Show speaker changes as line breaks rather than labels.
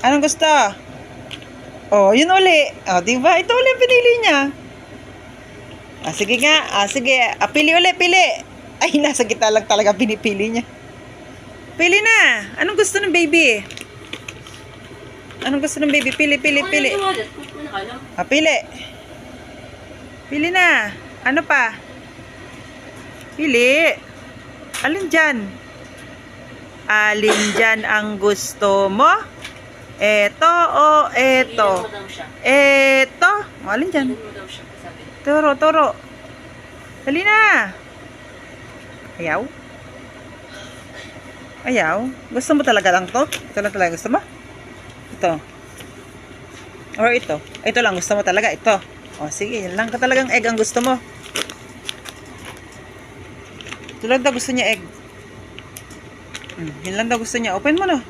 Anong gusto? Oh, yun uli. Oh, di ba? Ito uli pinili niya. Sige nga. Sige. Pili uli, pili. Ay, nasa gitna lang talaga pinipili niya. Pili na. Anong gusto ng baby? Anong gusto ng baby? Pili, pili, pili. Pili. Pili na. Ano pa? Pili. Alin dyan? Alin dyan ang gusto mo? Eto o eto? Eto. Alin dyan? Turo, turo. Dali na. Ayaw? Ayaw? Gusto mo talaga lang to? Ito lang talaga gusto mo? Ito. Or ito? Ito lang gusto mo talaga? Ito. O sige, yan lang ka talagang egg ang gusto mo. Ito lang daw gusto niya egg. Yan lang daw gusto niya. Open mo na.